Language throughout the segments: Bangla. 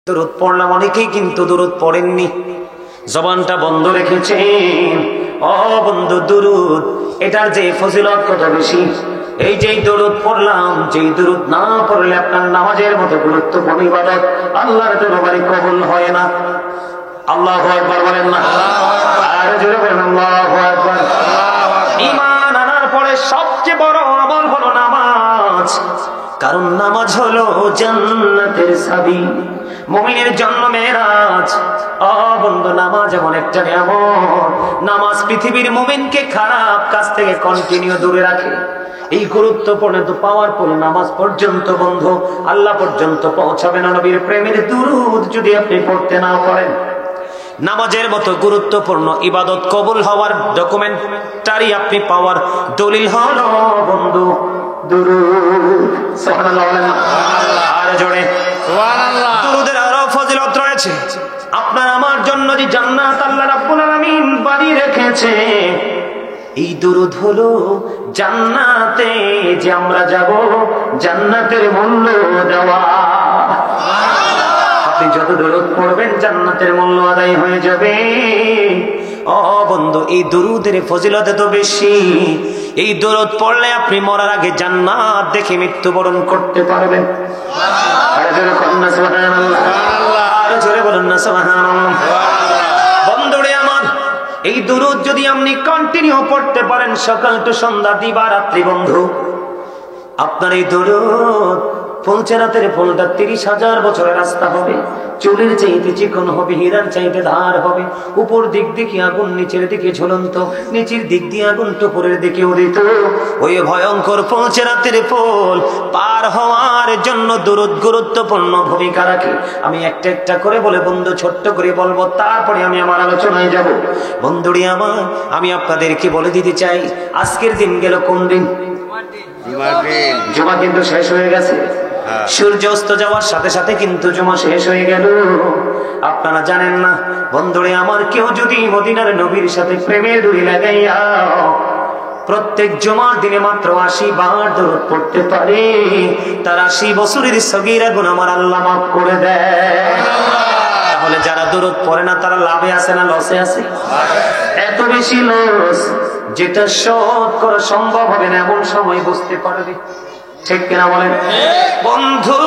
দুরূদ পড়লাম, অনেকেই কিন্তু দুরূদ পড়েননি, জবানটা বন্ধ রেখেছেন। ও বন্ধু, দুরূদ এটার যে ফজিলত কত বেশি। এই যে দুরূদ পড়লাম, যেই দুরূদ না পড়লে আপনার নামাজের মতো গুরুত্বপূর্ণ ইবাদত আল্লাহর দরবারে কবুল হয় না। আল্লাহু আকবার বলেন না? আর জোরে বলেন আল্লাহু আকবার। ঈমান আনার পরে সবচেয়ে বড় আমল হলো নামাজ, কারণ নামাজ হলো জান্নাতের চাবি, মুমিনের জন্য মেরাজ। ও বন্ধু, নামাজ এমন একটা নিয়ামত, নামাজ পৃথিবীর মুমিনকে খারাপ কাজ থেকে কন্টিনিউ দূরে রাখে। এই গুরুত্বপূর্ণ তো পাওয়ারফুল নামাজ পর্যন্ত বন্ধু আল্লাহ পর্যন্ত পৌঁছাবে না নবীর প্রেমের দুরূদ যদি আপনি পড়তে না পারেন। নামাজের মতো গুরুত্বপূর্ণ ইবাদত কবুল হওয়ার ডকুমেন্টারি আপনি পাওয়ার দলিল হলো বন্ধু দুরূদ। সুবহানাল্লাহ বলেন না? আর জোরে সুবহানাল্লাহ। দুরূদের আরো ফজিলত রয়েছে। আপনার আমার জন্য যে জান্নাত আল্লাহ রাব্বুল আলামিন বানিয়ে রেখেছে, এই দুরূদ হলো জান্নাতে যে আমরা যাব, জান্নাতের মূল্য দেওয়া। আপনি যত দুরূদ পড়বেন জান্নাতের মূল্য আদায় হয়ে যাবে। ও বন্ধু, এই দুরূদের ফজিলত এত বেশি, এই দুরূদ পড়লে আপনি মরার আগে জান্নাত দেখে মৃত্যুবরণ করতে পারবেন। আর জোরে বলুন না সুবহানাল্লাহ, আর জোরে বলুন না সুবহানাল্লাহ। বন্ধুরে আমার, এই দুরূদ যদি আপনি কন্টিনিউ পড়তে পারেন সকাল টু সন্ধ্যা, দিবা রাত্রি বন্ধু, আপনার এই দুরূদ পৌঁছে রাতের ফলটা 30,000 বছরের রাস্তা হবে। চুলের চাইতে চিকন হবে, হীরার চাইতে ধার হবে। উপর দিক দিকে আগুন, নিচের দিকে ঝুলন্ত, নিচের দিক দিয়ে আগুন উপরের দিকে উদিত। ওই ভয়ঙ্কর পৌঁছে রাতের ফল পার হওয়ার জন্য দুরূদ গুরুত্বপূর্ণ ভূমিকা রাখে। আমি একটা একটা করে বলে বন্ধু ছোট্ট করে বলবো, তারপরে আমি আমার আলোচনায় যাব। বন্ধুরি আমার, আমি আপনাদেরকে বলে দিতে চাই, আজকের দিন গেল কোন দিন? জুমা কিন্তু শেষ হয়ে গেছে। সূর্য অস্ত যাওয়ার সাথে সাথে কিন্তু জুমা শেষ হয়ে গেল। আপনারা জানেন না বন্ধুরে আমার, কেউ যদি মদিনার নবীর সাথে প্রেমের ডুরি লাগাইয়া প্রত্যেক জুমার দিনে মাত্র 80 বার দুরূদ পড়তে পারে, তার 80 বছরের সগীরা গুনাহ আমার আল্লাহ মাফ করে দেয়। তাহলে যারা দুরূদ পড়ে না তারা লাভে আছে না লসে আছে? এত বেশি লস, যেটা শোধ করা সম্ভব হবে না এমন সময় বুঝতে পারবে। ঠিক কিনা বলেন বন্ধু?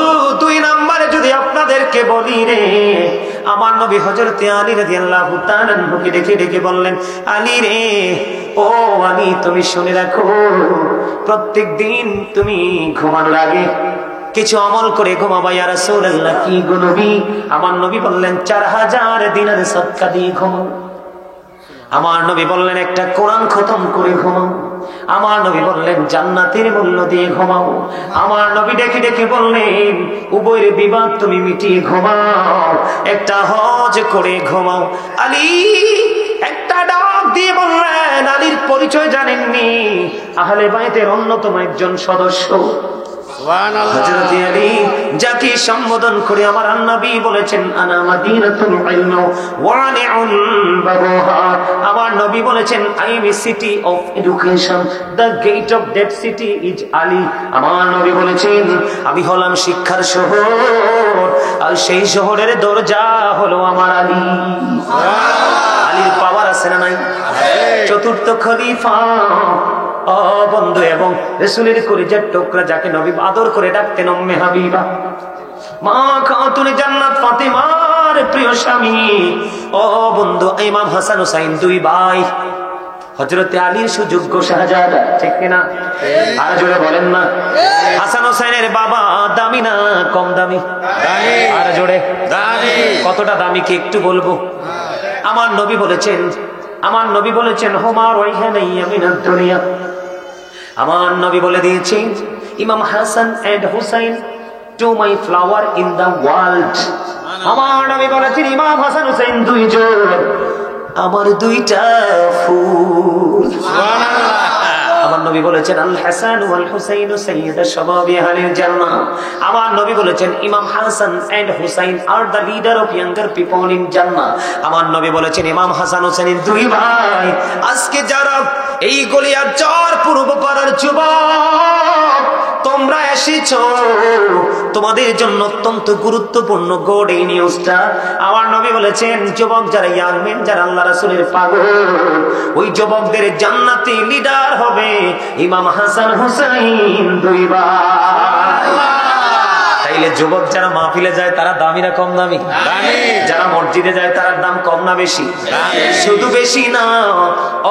2 নম্বরে যদি আপনাদেরকে বলি রে, আমার নবী হযরত আলী রাদিয়াল্লাহু তাআলা আনহুকে ডেকে ডেকে বললেন, আলী রে, ও আলী, তুমি শুনে রাখো, প্রত্যেক দিন তুমি ঘুমানোর আগে কিছু আমল করে ঘুমাবা। ইয়া রাসূলুল্লাহ, কি গো নবী? আমার নবী বললেন 4000 দিনার সদকা দিয়ে ঘুমাও। আমার নবী বললেন একটা কোরআন খতম করে ঘুমাও। আমার নবী বললেন জান্নাতের মূল্য দিয়ে ঘুমাও। আমার নবী ডেকে ডেকে বললেন উভয়ের বিবাদ তুমি মিটিয়ে ঘুমাও, একটা হজ করে ঘুমাও। আলী একটা ডাক দিয়ে বললেন, আলীর পরিচয় জানেননি, আহলে বাইতের অন্যতম একজন সদস্য। হযরত আলী যাকে সম্বোধন করে আমার নবী বলেছেন আনা মাদিনাতুল ইলম ওয়ানিউল বাবুহা। আমার নবী বলেছেন I am a city of education, the gate of that city is Ali. আমার নবী বলেছেন আমি হলাম শিক্ষার শহর, আর সেই শহরের দরজা হলো আমার আলী। আলীর পাওয়ার আছে না নাই? চতুর্থ খলিফা ও বন্ধু, এবং রাসূলের কলিজার টুকরা যাকে নবী আদর করে ডাকতেন উম্মে হাবিবা, মা খাতুনে জান্নাত ফাতেমার প্রিয় স্বামী। ও বন্ধু, ইমাম হাসান হুসাইন 2 ভাই, হযরত আলীর সুযোগ্য শাহজাদা। ঠিক কিনা? আর জোরে বলেন না? হাসান হুসাইনের বাবা দামি না কম দামি? আর জোরে দামি। কতটা দামি কি একটু বলবো? আমার নবী বলেছেন হুমা রাইহানাইয়া মিনাদ দুনিয়া। আমার নবী বলে দিয়েছেন Imam Hasan and Hussain to my flower in the world. আমার নবী বলেছেন ইমাম হাসান হুসাইন 2 জন আমার 2টা ফুল। সুবহানাল্লাহ। আমার নবী বলেছেন আল হাসান ওয়াল হুসাইন সাইয়্যিদা শাবাবি আহলিল জান্নাহ। আমার নবী বলেছেন Imam Hasan and Hussain are the leader of younger people in জান্নাহ। আমার নবী বলেছেন ইমাম হাসান হুসাইনের 2 ভাই। আজকে যারা এই গলিয়ার চর পূর্ব পাড়ার যুবক তোমরা এসেছো, তোমাদের জন্য অত্যন্ত গুরুত্বপূর্ণ গোড এই নিউজটা। আমার নবী বলেছেন, যুবক যারা, ইয়াং মেন যারা আল্লাহ রাসূলের পাগল, ওই যুবকদের জান্নাতি লিডার হবে ইমাম হাসান হুসাইন দুই ভাই। তাইলে যুবক যারা মাহফিলে যায় তারা দামি না কম দামি? যারা মসজিদে যায় তার দাম কম না বেশি? শুধু বেশি না,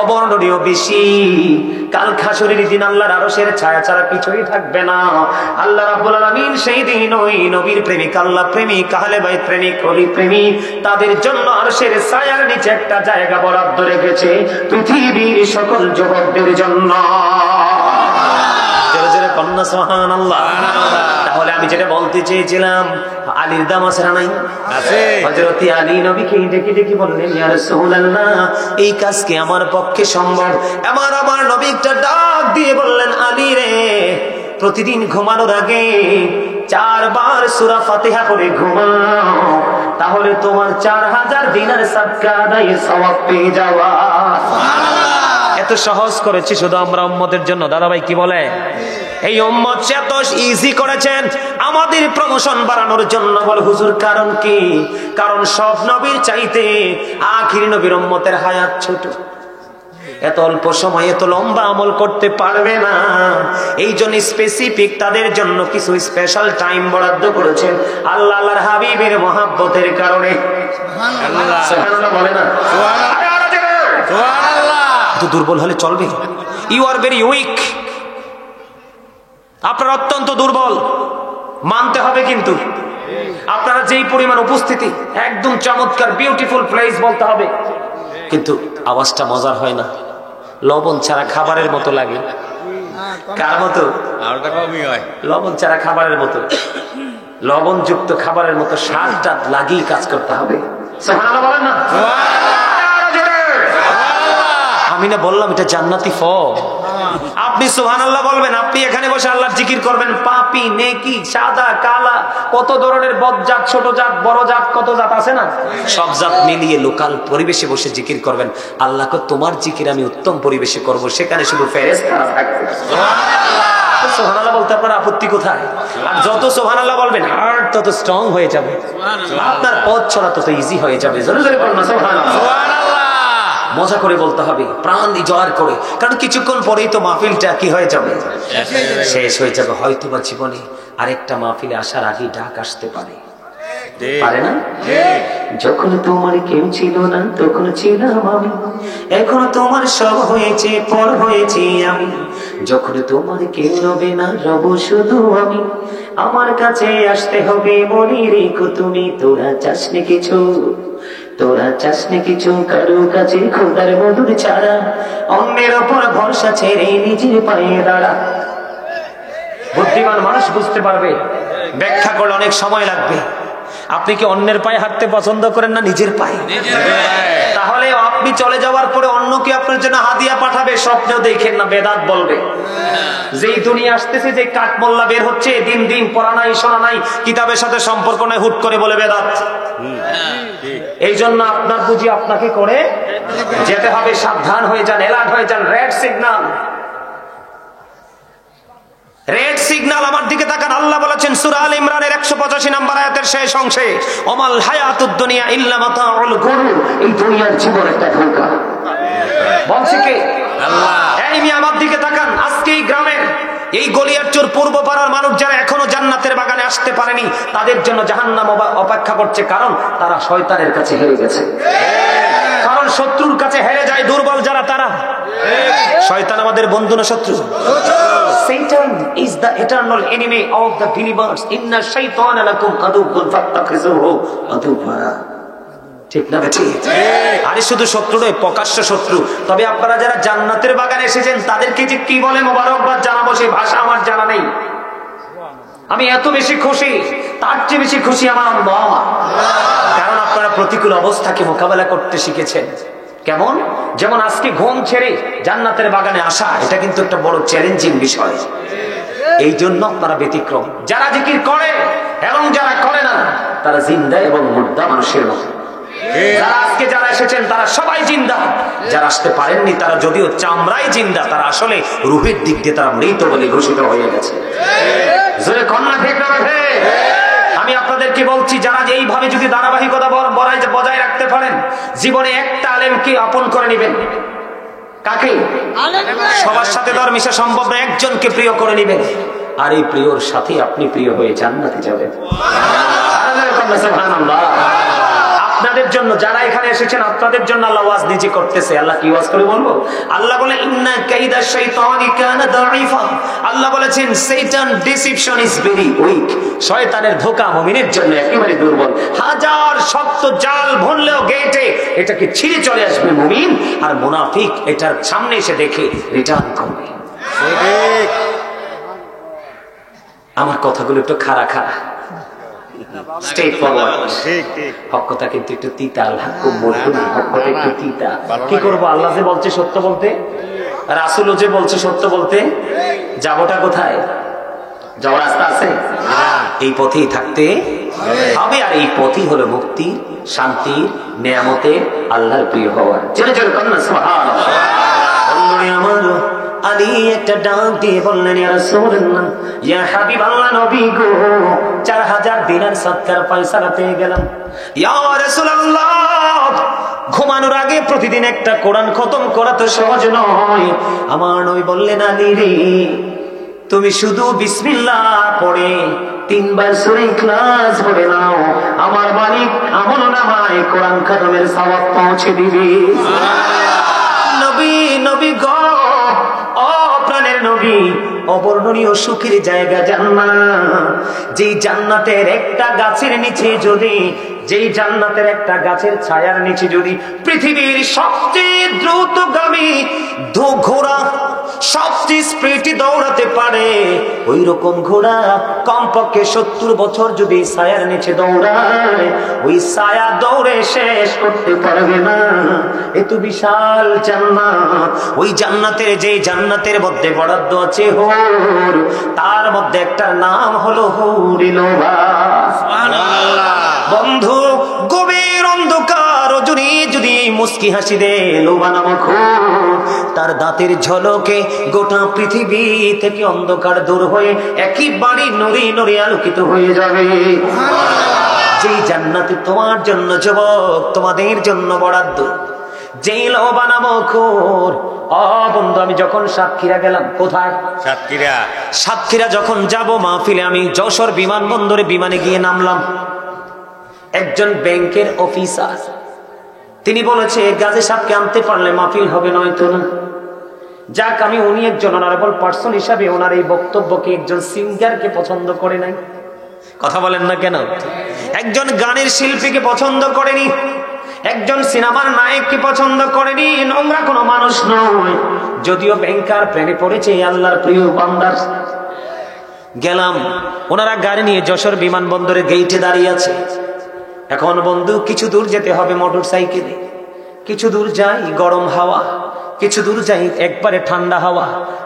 অবর্ণনীয় বেশি। কাল হাসরের দিন আল্লাহর আরশের ছায়া ছাড়া কিছুই থাকবে না। আল্লাহ রাব্বুল আলামিন সেই দিন ওই নবীর প্রেমিক, আল্লাহ প্রেমিক, আহলে বাইত প্রেমিক, ওলি প্রেমিক, তাদের জন্য আরশের ছায়ার নিচে একটা জায়গা বরাদ্দ রেখেছে পৃথিবীর সকল যুবকদের জন্য। জোরে জোরে কন্যা সুবহানাল্লাহ। তাহলে আমি যেটা বলতে চেয়েছিলাম, আলীর দাম আছে না নাই? আছে। হযরত আলী নবীকে ডেকে ডেকে বললেন, ইয়া রাসূলুল্লাহ, এই কাজ কি আমার পক্ষে সম্ভব? আমার নবী একটা ডাক দিয়ে বললেন, আলী রে, প্রতিদিন ঘুমানোর আগে 4 বার সূরা ফাতিহা পড়ে ঘুমাও, তাহলে তোমার 4000 দিনার সাদকা আদায়ের সওয়াব পেয়ে যাওয়া। এত সহজ করেছি শুধু আমরা উম্মতের জন্য। দাদা ভাই কি বলে? এই উম্মত এত ইজি করেছেন আমাদের প্রমোশন বাড়ানোর জন্য। বল হুজুর কারণ কি? কারণ সব নবীর চাইতে আখির নবীর উম্মতের হায়াত ছোট, এত অল্প সময়ে এত লম্বা আমল করতে পারবে না। এই জন্য স্পেসিফিক তাদের জন্য কিছু স্পেশাল টাইম বরাদ্দ করেছেন আল্লাহ আল্লাহর হাবিবের মহব্বতের কারণে। সুবহানাল্লাহ বলে না? সুবহানাল্লাহ। তো দুর্বল হলে চলবে? ইউ আর ভেরি উইক, আপনারা অত্যন্ত দুর্বল, মানতে হবে। কিন্তু আপনারা যেই পরিমাণ উপস্থিতি, একদম চমৎকার বিউটিফুল প্লেস বলতে হবে, কিন্তু আওয়াজটা মজার হয় না, লবণ ছাড়া খাবারের মতো লাগে। কার মতো? লবণ ছাড়া খাবারের মতো, লবণযুক্ত খাবারের মতো স্বাদটা লাগিয়ে কাজ করতে হবে। সুবহানাল্লাহ বলেন না? আমি না বললাম এটা জান্নাতি ফল। আপনি সুবহানাল্লাহ বলবেন, আপনি এখানে বসে আল্লাহর জিকির করবেন, পাপী, নেকি, সাদা, কালা, কত ধরনের বদজাত, ছোট জাত, বড় জাত, কত জাত আছে না, সব জাত মিলিয়ে লোকাল পরিবেশে বসে জিকির করবেন। আল্লাহকে তোমার জিকির আমি উত্তম পরিবেশে করব, সেখানে শুধু ফেরেশতারা থাকবে। সুবহানাল্লাহ। সুবহানাল্লাহ বলতে আপনার আপত্তি কোথায়? আর যত সুবহানাল্লাহ বলবেন হার্ট তত স্ট্রং হয়ে যাবে, আপনার পথ চলা তত ইজি হয়ে যাবে। জোরে জোরে বলুন সুবহানাল্লাহ। মজা করে বলতে হবে, প্রাণ জয় করে, কারণ কিছুক্ষণ পরেই তো মাহফিলটা কি হয়ে যাবে, শেষ হয়ে যাবে। হয়তো বা জীবনে আরেকটা মাহফিলে আসার আগে ডাক আসতে পারে, পারে না? যখন তোমার কেউ ছিল না তখন ছিলাম আমি, এখন তোমার সব হয়েছে, পর হয়েছি আমি। যখন তোমার কেউ রবে না, রব শুধু আমি। আমার কাছে আসতে হবে, মনে রেখো তুমি। তোরা চাসনি কিছু, তোরা চাসনি কিছু কারো কাছে খোদার মধুর ছাড়া, অন্যের ওপর ভরসা ছেড়ে নিজের পায়ে দাঁড়া। বুদ্ধিমান মানুষ বুঝতে পারবে, ব্যাখ্যা করলে অনেক সময় লাগবে। আপনি কি অন্যের পায়ে হাঁটতে পছন্দ করেন না নিজের পায়ে? তাহলে আপনি চলে যাওয়ার পরে অন্য কি আপনার জন্য হাদিয়া পাঠাবে? স্বপ্নেও দেখেন না, বেদাত বলবে। যেই দুনিয়া আসতেছে, যে কাঠ মোল্লা বের হচ্ছে, দিন দিন পড়া নাই, শোনা নাই, কিতাবের সাথে সম্পর্ক নাই, হুট করে বলে বেদাত। এই জন্য আপনার বুঝি আপনাকে করে যেতে হবে। সাবধান হয়ে যান, অ্যালার্ট হয়ে যান। Red signal, red signal. আমার দিকে তাকান। আল্লাহ বলেছেন সূরা আল ইমরানের 185 নম্বর আয়াতের শেষ অংশে, ওমাল হায়াতুদ দুনিয়া ইল্লা মাতাউল গুরুর। এই দুনিয়ার জীবন একটা ধোঁকা। বলছে কে? আল্লাহ। এই মিয়া আমার দিকে তাকান। আজকে এই গ্রামের, এই গলিয়ারচর পূর্ব পাড়ার মানুষ যারা এখনো জান্নাতের বাগানে আসতে পারেনি, তাদের জন্য জাহান্নাম অপেক্ষা করছে। কারণ তারা শয়তানের কাছে হেরে গেছে। কারণ শত্রুর কাছে হেরে যায় দুর্বল যারা, তারা। শয়তান আমাদের বন্ধু না শত্রু? Satan is the eternal enemy of the believers. Inna shaytana lakum aduwwun fattakhizuhu aduwwa. ঠিক না বেটি? আরে শুধু শত্রু নয়, প্রকাশ্য শত্রু। তবে আপনারা যারা জান্নাতের বাগানে এসেছেন তাদেরকে যে কি বলে মোবারকবাদ জানাবো, সেই ভাষা আমার জানা নেই। আমি এত বেশি খুশি, তার চেয়ে বেশি খুশি আমার আল্লাহ। কারণ আপনারা প্রতিকূল অবস্থাকে মোকাবেলা করতে শিখেছেন। কেমন? যেমন আজকে ঘুম ছেড়ে জান্নাতের বাগানে আসা, এটা কিন্তু একটা বড় চ্যালেঞ্জিং বিষয়। এই জন্য আপনারা ব্যতিক্রম। যারা জিকির করে এবং যারা করে না, তারা জিন্দা এবং মুর্দা মানুষের মতো। যারা এসেছেন তারা সবাই জিন্দা, যারা আসতে পারেননি তারা যদিও চামড়াই জিন্দা, তারা আসলে রূহের দিক দিয়ে তারা মৃত বলে ঘোষিত হয়ে গেছে। জোরে কন্যা ঠিক না? আমি আপনাদেরকে বলছি, যারা এইভাবে যদি ধারাবাহিকতা বজায় রাখতে পারেন, জীবনে একটা আলেমকে আপন করে নেবেন। কাকে? সবার সাথে তো আর মিশা সম্ভব না, একজনকে প্রিয় করে নেবেন, আর এই প্রিয়র সাথে আপনি প্রিয় হয়ে জান্নাতে যাবেন। সুবহানাল্লাহ। আপনাদের জন্য যারা এখানে এসেছেন, আপনাদের জন্য আল্লাহ ওয়াজ নিজে করতেছে। আল্লাহ কি ওয়াজ করে বলবো? আল্লাহ বলে ইন্না কাইদা শাইতানি কানা দাঈফা। আল্লাহ বলেছেন শয়তান ডিসিপশন ইজ ভেরি উইক। শয়তানের ধোঁকা মুমিনের জন্য একেবারে দুর্বল। হাজার শক্ত জাল ভরলেও গেটে এটাকে ছিঁড়ে চলে আসবে মুমিন, আর মুনাফিক এটার সামনে এসে দেখে রিটার্ন করবে। ঠিক। আমার কথাগুলো একটু খাড়া খাড়া, স্ট্রেট ফরওয়ার্ড। ঠিক ঠিক। হকটা কিন্তু একটু তিতা, খুব মধুর, হকটা একটু তিতা। কি করব? আল্লাহ যে বলছে সত্য বলতে, রাসূলও যে বলছে সত্য বলতে, যাবোটা কোথায়? যাওয়ার রাস্তা আছে? এই পথেই থাকতে হবে, আর এই পথই হলো মুক্তি, শান্তি, নিয়ামতের, আল্লাহর প্রিয় হওয়ার। জোরে জোরে কন্যা সুবহানাল্লাহ। আমার আলী একটা ডাক দিয়ে বললেন, ইয়া রাসূলুল্লাহ, ইয়া হাবিবাল্লাহ, নবী গো, 4000 দিনার সদকার পয়সা পেয়ে গেলাম। ইয়া রাসূলুল্লাহ, ঘুমানোর আগে প্রতিদিন একটা কোরআন খতম করা তো সহজ নয়। আমার নবী বললেন, আলী রে, তুমি শুধু বিসমিল্লাহ পড়ে 3 বার সূরা ইখলাস পড়ে নাও, আমার মালিক আমলনামায় কোরআন খতমের সওয়াব পৌঁছে দিবে। নবী, নবী গো, ও প্রাণের নবী, অবর্ণনীয় সুখের জায়গা জান্নাত। যেই জান্নাতের একটা গাছের নিচে যদি, যেই জান্নাতের একটা গাছের ছায়ার নিচে যদি পৃথিবীর সবচেয়ে দ্রুতগামী ঘোড়া সবচেয়ে স্পিডে দৌড়াতে পারে, ওই রকম ঘোড়া কমপক্ষে 70 বছর যদি ছায়ার নিচে দৌড়ায়, ওই ছায়া দৌড়ে শেষ করতে পারবে না। এত বিশাল জান্নাত, ওই জান্নাতের, যে জান্নাতের মধ্যে বরাদ্দ আছে হুর, তার মধ্যে একটা নাম হলো হুরিলোভা। সুবহানাল্লাহ। বন্ধু, গভীর অন্ধকার রজনী যদি মুস্কি হাসি দে লোভা নামক হুর, তার দাঁতের ঝলকে গোটা পৃথিবী থেকে অন্ধকার দূর হয়ে একেবারে নূরে নূরে আলোকিত হয়ে যাবে। যেই জান্নাতে তোমার জন্য যুবক, তোমাদের জন্য বরাদ্দ, যেই লোভা নামক হুর। ও বন্ধু, আমি যখন সাতক্ষীরা গেলাম, কোথায়? সাতক্ষীরা যখন যাব মাহফিলে, আমি যশোর বিমানবন্দরে বিমানে গিয়ে নামলাম। একজন ব্যাংকের অফিসার, তিনি বলেছে গাজী সাহেবকে আনতে পারলে মাহফিল হবে, নয়তো না। যাক, আমি উনি একজন অনারেবল পার্সন হিসাবে ওনার এই বক্তব্যকে একজন সিঙ্গারকে পছন্দ করে নাই। কথা বলেন না কেন? একজন গানের শিল্পীকে পছন্দ করেনি, একজন সিনেমার নায়ককে পছন্দ করেনি। নোংরা কোনো মানুষ নয়, যদিও ব্যাংকার প্রেমে পড়েছে আল্লাহর প্রিয় বান্দার। গেলাম, ওনারা গাড়ি নিয়ে যশোর বিমানবন্দরের গেইটে দাঁড়িয়ে আছে। এখন বন্ধু, কিছু দূর যেতে হবে মোটর সাইকেলে, কিছু দূর যাই গরম হাওয়া, কিছু দূর যাই একবারে ঠান্ডা হাওয়া।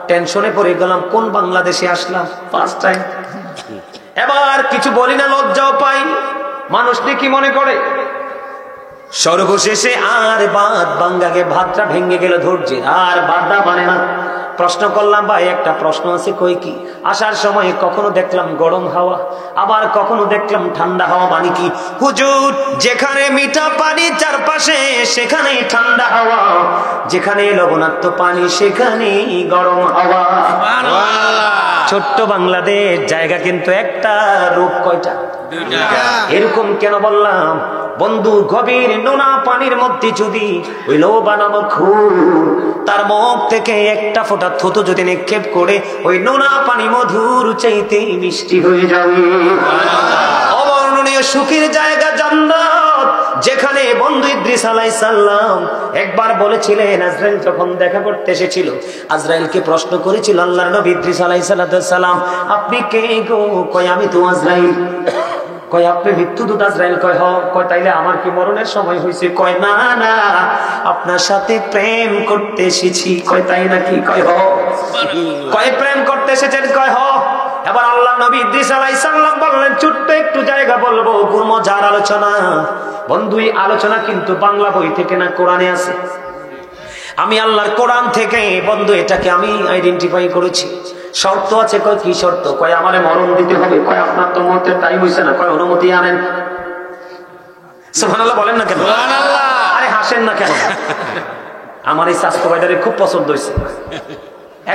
টেনশনে পড়ে গেলাম, কোন বাংলাদেশে আসলাম, ফার্স্ট টাইম। এবার কিছু বলি না, লজ্জাও পাই, মানুষ কি মনে করে। সর্বশেষে আর বাদ বাঙ্গাকে, ভাতটা ভেঙে গেল ধৈর্যের, আর বাদা মানে না। প্রশ্ন করলাম, ভাই একটা প্রশ্ন আছে। কই কি? আসার সময় কখনো দেখলাম গরম হাওয়া, আবার কখনো দেখলাম ঠান্ডা হাওয়া। মানে কি? হুজুর, যেখানে মিঠা পানি চারপাশে সেখানে ঠান্ডা হাওয়া, যেখানে লবণাক্ত পানি সেখানে গরম হাওয়া। ছোট্ট বাংলাদেশ জায়গা কিন্তু একটা, রূপ কয়টা? এরকম কেন বললাম বন্ধু? গভীর নোনা পানির মধ্যে যদি ওই লোভা নামক হুর তার মুখ থেকে একটা ফোঁটা থুতু যদি নিক্ষেপ করে, ওই নোনা পানি মধুর চাইতে মিষ্টি হয়ে যাবে। অবর্ণনীয় সুখের জায়গা জান্নাত, যেখানে বন্ধু ইদ্রিস আলাইহিস সালাম একবার বলেছিলেন, আজরাইল যখন দেখা করতে এসেছিল, আজরাইলকে প্রশ্ন করেছিল আল্লাহর নবী ইদ্রিস আলাইহিস সালাম, আপনি কে গো? কয়, আমি তো আজরাইল। কয়, আপনি মৃত্যুদূত আজরাইল? কয়, হ। কয়, তাইলে আমার কি মরণের সময় হয়েছে? কয়, না না, আপনার সাথে প্রেম করতে এসেছি। কয়, তাই নাকি? কয়, হ। কয়, প্রেম করতে এসেছেন? কয়, হ। এবার আল্লাহ নবী ইদ্রিস আলাইহিস সালাম বললেন, ছোট্ট একটু জায়গা বলবো, মজার আলোচনা। বন্ধু এই আলোচনা কিন্তু বাংলা বই থেকে না, কোরআনে আছে। আমি আল্লাহর কোরআন থেকে বন্ধু এটাকে আমি আইডেন্টিফাই করেছি। শর্ত আছে, কয় কি শর্ত? কয় আমারে মরণ দিতে হবে। কয় আপনার তো মতের টাইম হয়েছে না, কয় অনুমতি আনেন। সুবহানাল্লাহ বলেন না কেন? আরে হাসেন না কেন? আমার এই স্বাস্থ্য ভাইদারে খুব পছন্দ হয়েছে।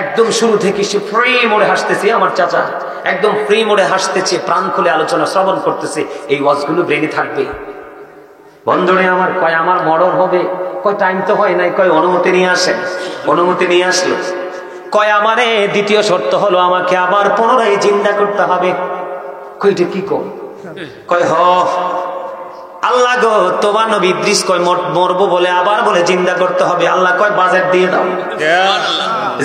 একদম শুরু থেকে সে ফ্রি মোড়ে হাসতেছে, আমার চাচা একদম ফ্রি মোড়ে হাসতেছে, প্রাণ খুলে আলোচনা শ্রবণ করতেছে। এই ওয়াজগুলো ব্রেনে থাকবে। বন্ধুরে আমার, কয় আমার মরণ হবে। কয় টাইম তো হয় নাই। কয় অনুমতি নিয়ে আসেন। অনুমতি নিয়ে আসলো। কয় আমারে দ্বিতীয় শর্ত হলো আমাকে আবার পুনরায় জিন্দা করতে হবে। কয়টা কি কয় হ আল্লাহ গো, তোমার নবী ইদ্রিস কয় মরবো বলে আবার বলে জিন্দা করতে হবে। আল্লাহ কয় বাজেট দিয়ে দাও,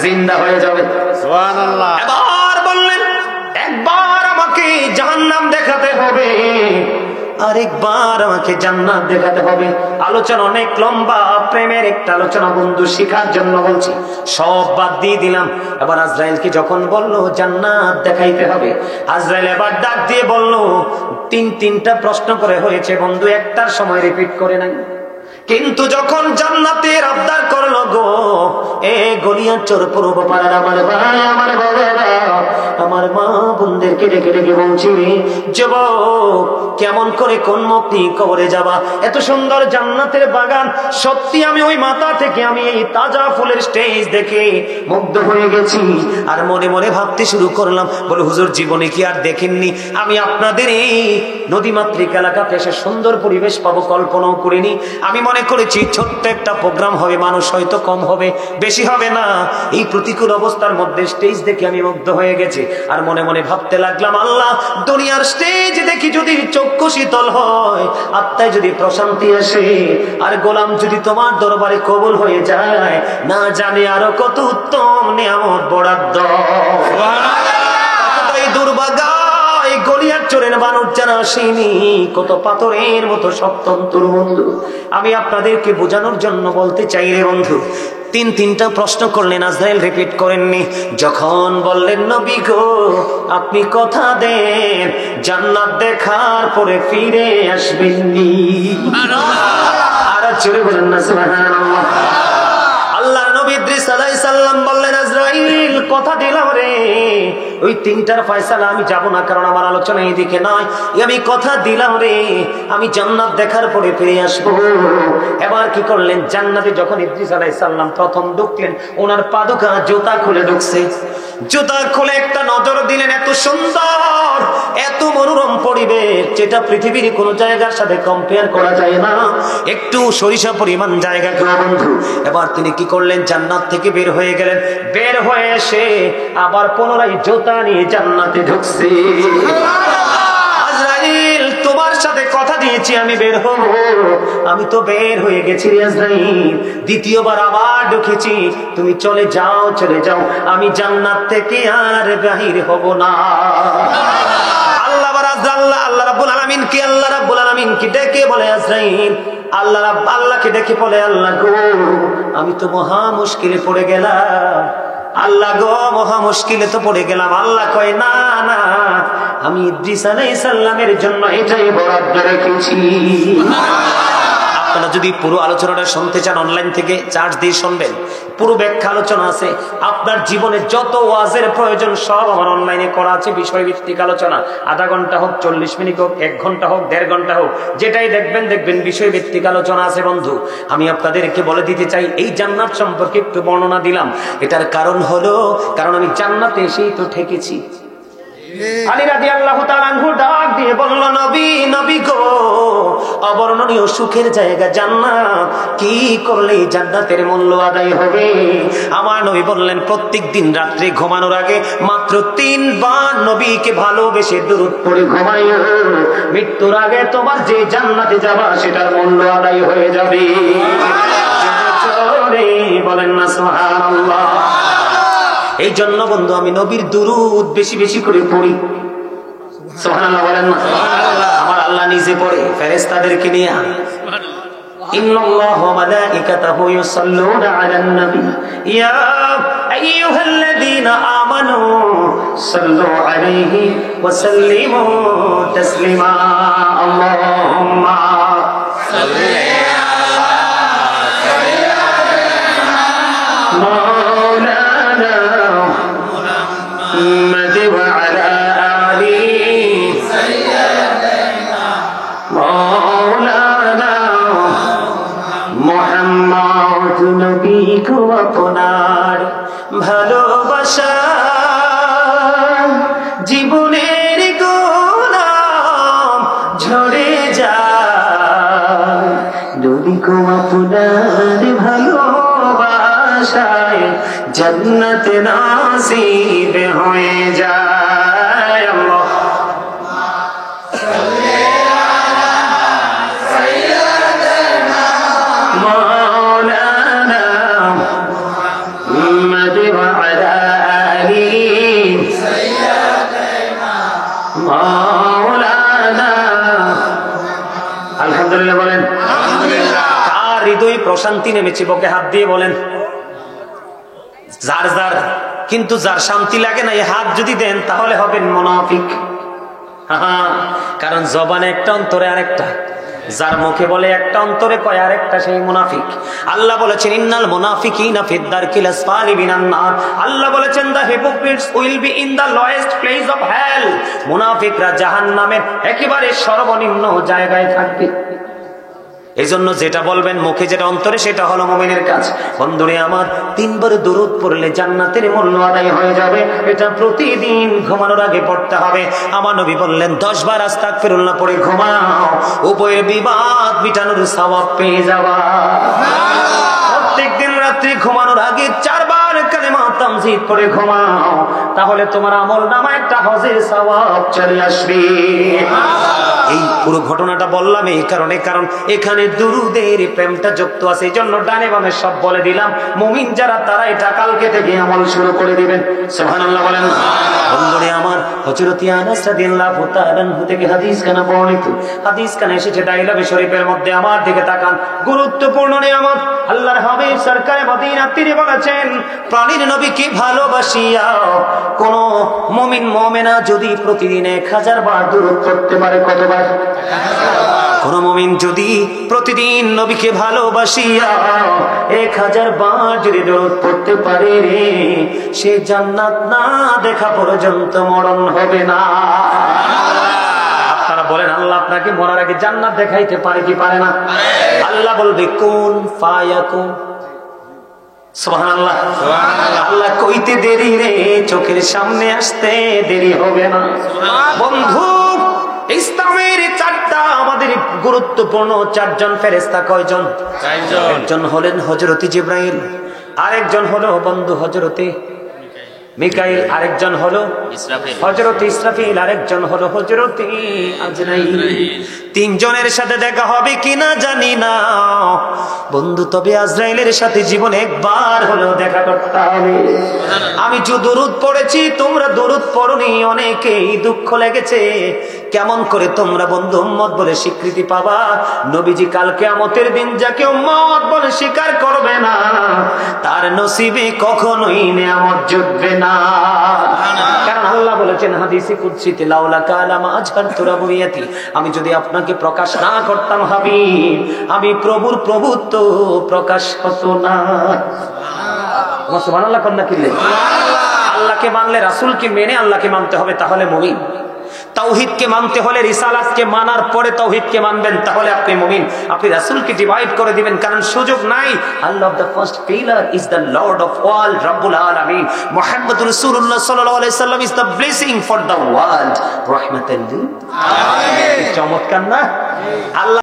জিন্দা হয়ে যাবে। সুবহানাল্লাহ। এবার বললেন একবার আমাকে জাহান্নাম দেখাতে হবে, আরেকবার আমাকে জান্নাত দেখাতে হবে। আলোচনা অনেক লম্বা, প্রেমের একটা আলোচনা বন্ধু, শিখার জন্য বলছি। সব বাদ দিয়ে দিলাম। এবার আজরাইলকে যখন বলল জান্নাত দেখাইতে হবে, আজরাইল এবার ডাক দিয়ে বলল, তিনটা প্রশ্ন করে হয়েছে বন্ধু, একটার সময় রিপিট করে নাই। কিন্তু যখন জান্নাতের আবদার করলো গো, এ গলিয়াচর পূর্ব পাড়ার আমার ভাই, আমার বাবারা, আমার মা বোনদেরকে ডেকে ডেকে বলছি, যুবক কেমন করে কোন মুখ নিয়ে কবরে যাবা? এত সুন্দর জান্নাতের বাগান, সত্যি আমি ওই মাথা থেকে আমি এই তাজা ফুলের স্টেজ দেখে মুগ্ধ হয়ে গেছি। আর মনে মনে ভাবতে শুরু করলাম, বলে হুজুর জীবনে কি আর দেখেননি? আমি আপনাদের এই নদীমাতৃক এলাকাতে এসে সুন্দর পরিবেশ পাবো কল্পনাও করিনি। আমি মনে করেছি ছোট্ট একটা প্রোগ্রাম হবে, মানুষ হয়তো কম হবে, বেশি হবে না। এই প্রতিকূল অবস্থার মধ্যে স্টেজ দেখে আমি মুগ্ধ হয়ে গেছি। আর মনে মনে ভাবতে লাগলাম, আল্লাহ দুনিয়ার স্টেজ দেখি যদি চক্ষু শীতল হয়, আত্মায় যদি প্রশান্তি আসে, আর গোলাম যদি তোমার দরবারে কবুল হয়ে যায়, না জানে আরো কত উত্তম নিয়ামত বরাদ্দ। সুবহানাল্লাহ। দুর্ভাগা গলিয়াচরের মানুষ জানা আসেনি, কত পাথরের মতো সপ্তন্তর বন্ধু। আমি আপনাদেরকে বোঝানোর জন্য বলতে চাই রে বন্ধু, তিনটা প্রশ্ন করলেন, আজরাইল রিপিট করেননি। যখন বললেন নবী গো আপনি কথা দেন জান্নাত দেখার পরে ফিরে আসবেননি, আর জোরে বলেন না সুবহানাল্লাহ। আল্লাহ নবী ইদ্রিস আলাইহিস সালাম বললেন, আজরাইল কথা দিলাম রে, ওই তিনটার ফয়সালা আমি যাব না, কারণ আমার আলোচনা এইদিকে নয়। আমি কথা দিলাম রে, আমি জান্নাত দেখার পরে ফিরে আসবো। এবার কি করলেন, জান্নাতে যখন ইদ্রিস আলাইহিস সালাম প্রথম ঢুকলেন, ওনার পাদুকা জুতা খুলে ঢুকছে। জুতা খুলে একটা নজর দিলেন, এত সুন্দর, এত মনোরম পরিবেশ, যেটা পৃথিবীর কোন জায়গার সাথে কম্পেয়ার করা যায় না। একটু সরিষা পরিমাণ জায়গা বন্ধু। এবার তিনি কি করলেন, জান্নাত থেকে বের হয়ে গেলেন। বের হয়ে এসে আবার পুনরায় জুতা নিয়ে জান্নাতে ঢুকছে। আজরাইল তোমার সাথে কথা দিয়েছি আমি বের হব, আমি তো বের হয়ে গেছি আজরাইল, দ্বিতীয়বার আবার ঢুকেছি, তুমি চলে যাও চলে যাও, আমি জান্নাত থেকে আর বাহির হব না। আল্লাহ রাব্বুল আলামিন কি ডেকে বলে, আজরাইল আল্লাহকে ডেকে বলে, আল্লাহ গো আমি তো মহা মুশকিলে পড়ে গেলাম, আল্লাহ গো মহা মুশকিলে তো পড়ে গেলাম। আল্লাহ কয় না না, আমি ইদ্রিস আলাইহিস সালামের জন্য এটাই বরাদ্দ রেখেছি। আপনারা যদি পুরো আলোচনাটা শুনতে চান, অনলাইন থেকে চার্জ দিয়ে শুনবেন, পুরো ব্যাখ্যা আলোচনা আছে। আপনার জীবনে যত ওয়াজের প্রয়োজন সব আমার অনলাইনে করা আছে, বিষয়ভিত্তিক আলোচনা। আধা ঘন্টা হোক, 40 মিনিট হোক, 1 ঘন্টা হোক, 1.5 ঘন্টা হোক, যেটাই দেখবেন বিষয়ভিত্তিক আলোচনা আছে বন্ধু। আমি আপনাদেরকে বলে দিতে চাই, এই জান্নাত সম্পর্কে একটু বর্ণনা দিলাম, এটার কারণ হলো, কারণ আমি জান্নাতে এসেই তো ঠেকেছি। আলী রাদিয়াল্লাহু তাআলা আনহু ডাক দিয়ে বলল, নবী গো অবর্ণনীয় সুখের জায়গা জান্নাত, কি করলে জান্নাতের মূল্য আদায় হবে? আমার নবী বললেন, প্রত্যেক দিন রাত্রে ঘুমানোর আগে মাত্র 3 বার নবীকে ভালোবেসে দুরূদ পড়ে ঘুমাইও, মৃত্যুর আগে তোমার যে জান্নাতে যাবা সেটার মূল্য আদায় হয়ে যাবে। বলেন না সুবহানাল্লাহ। এই জন্য বন্ধু আমি নবীর দুরূদ বেশি বেশি করে পড়ি। সুবহানাল্লাহ বলেন না। আমার আল্লাহ নিজে পড়ে, ফেরেশতাদেরকে নিয়ে, ইন্নাল্লাহা ওয়া মালাইকাতাহু ইউসাল্লুনা আলান নবী ইয়া আইয়ুহাল্লাযীনা আমানু সাল্লু আলাইহি ওয়া সাল্লিমু তাসলিমা। আল্লাহুম্মা مولانا محمد وعلى آله مولانا محمد নবী কো আপনার ভালোবাসা জীবনের গোলাম ঝরে যায় নবী কো আপনার ভালোবাসায় জান্নাত নসিব হয়ে যায় আল্লাহ مولانا محمد وعلى آله مولانا আলহামদুলিল্লাহ বলেন আলহামদুলিল্লাহ। কার হৃদয়ে প্রশান্তি নেমেছে বুকে হাত দিয়ে বলেন। যার যার কিন্তু যার শান্তি লাগে না এই হাত যদি দেন তাহলে হবেন মুনাফিক। কারণ জবানে একটা অন্তরে আরেকটা, যার মুখে বলে একটা অন্তরে কয় আরেকটা, সেই মুনাফিক। আল্লাহ বলেছেন ইন্নাল মুনাফিকিনা ফিদ দারকিল আসফালি মিনান নার। আল্লাহ বলেছেন the hypocrites will be in the lowest place of hell. মুনাফিকরা জাহান্নামের একেবারে সর্বনিম্ন জায়গায় থাকবে। এই জন্য যেটা বলবেন মুখে যেটা অন্তরে সেটা হলো মুমিনের কাজ। বন্ধুরে আমার, 3 বার দরুদ পড়লে জান্নাতের মূল্য আদায় হয়ে যাবে। এটা প্রতিদিন ঘুমানোর আগে পড়তে হবে। আমার নবী বললেন 10 বার আস্তাগফিরুল্লাহ পড়ে ঘুমাও, উভয়ের বিবাদ মিটানোর সওয়াব পেয়ে যাবা। প্রত্যেকদিন রাত্রি ঘুমানোর আগে 4 বার কালিমা তামজিদ পড়ে ঘুমাও, তাহলে তোমার আমলনামায় একটা হজের সওয়াব চলে আসবে। এই পুরো ঘটনাটা বললাম এই কারণে, কারণ এখানে দুরুদের প্রেমটা যুক্ত আছে। এই জন্য ডানে বামে সব বলে দিলাম। মুমিন যারা তারা এটা কালকে থেকে আমল শুরু করে দিবেন। সুবহানাল্লাহ বলেন। বন্ধুরে আমার, হযরত আনাস রাদিয়াল্লাহু তাআলা আনহু থেকে হাদিস কানা বর্ণিত। হাদিস কানা এসেছে দাইলাবে শরীফের মধ্যে। আমার দিকে তাকান, গুরুত্বপূর্ণ নিয়ামত। আল্লাহর হাবিব সরকারে মদিনা তিনি বলেছেন, প্রাণীর নবীকে ভালোবাসিয়া কোন মুমিন মুমিনা যদি প্রতিদিন 1000 বার দুরূদ পড়তে পারে, কতবার? কোন মুমিন যদি প্রতিদিন নবীকে ভালোবাসিয়া 1000 বার যদি দরুদ পড়তে পারে রে, সে জান্নাত না দেখা পর্যন্ত মরণ হবে না। আপনারা বলেন আল্লাহ আপনাকে মরার আগে জান্নাত দেখাইতে পারে কি পারে না? আল্লাহ বলবে কুন ফায়াকুন। সুবহানাল্লাহ। আল্লাহ কইতে দেরি রে, চোখের সামনে আসতে দেরি হবে না। বন্ধু, ইসলামের 4টা আমাদের গুরুত্বপূর্ণ 4 জন ফেরেশতা। কয়জন? 4 জন। একজন হলেন হযরত জিবরাইল, আরেকজন হলো বন্ধু হযরতে মিকাইল, আরেকজন হলো হযরত ইসরাফিল, আরেকজন হলো হযরত আজরাইল। 3 জনের সাথে দেখা হবে কিনা জানি না বন্ধু, তবে আজরাইলের সাথে জীবনে একবার হলেও দেখা করতে হবে। আমি যে দরুদ পড়েছি, তোমরা দরুদ পড়নি, অনেকেই দুঃখ লেগেছে। কেমন করে তোমরা বন্ধু উম্মত বলে স্বীকৃতি পাবা? নবীজি কাল কিয়ামতের দিন যাকে উম্মত বলে স্বীকার করবে না, তার নসিবে কখনোই নিয়ামত জুটবে না। কারণ আল্লাহ বলেছেন হাদিসে কুদসিতে, লাউলা কালামা আজহারতু রাবুবিয়াতি, আমি যদি আপনাকে প্রকাশ না করতাম হাবিব, আমি প্রভুর প্রভুত্ব প্রকাশ হতো না। সুবহানাল্লাহ কন্যা কিলে। আল্লাহকে মানলে, রাসূলকে মেনে আল্লাহকে মানতে হবে, তাহলে মুমিন। তাওহীদকে মানতে হলে রিসালাতকে মানার পরে তাওহীদকে মানবেন, তাহলে আপনি মুমিন। আপনি রাসূলকে ডিভাইড করে দিবেন, কারণ সুযোগ নাই। আল্লাহ the first pillar is the lord of all, রব্বুল আলামিন। মুহাম্মদুর রাসূলুল্লাহ সাল্লাল্লাহু আলাইহি সাল্লাম is the blessing for the world, রাহমাতাল লিল আলামিন। চমৎকার না? আল্লাহ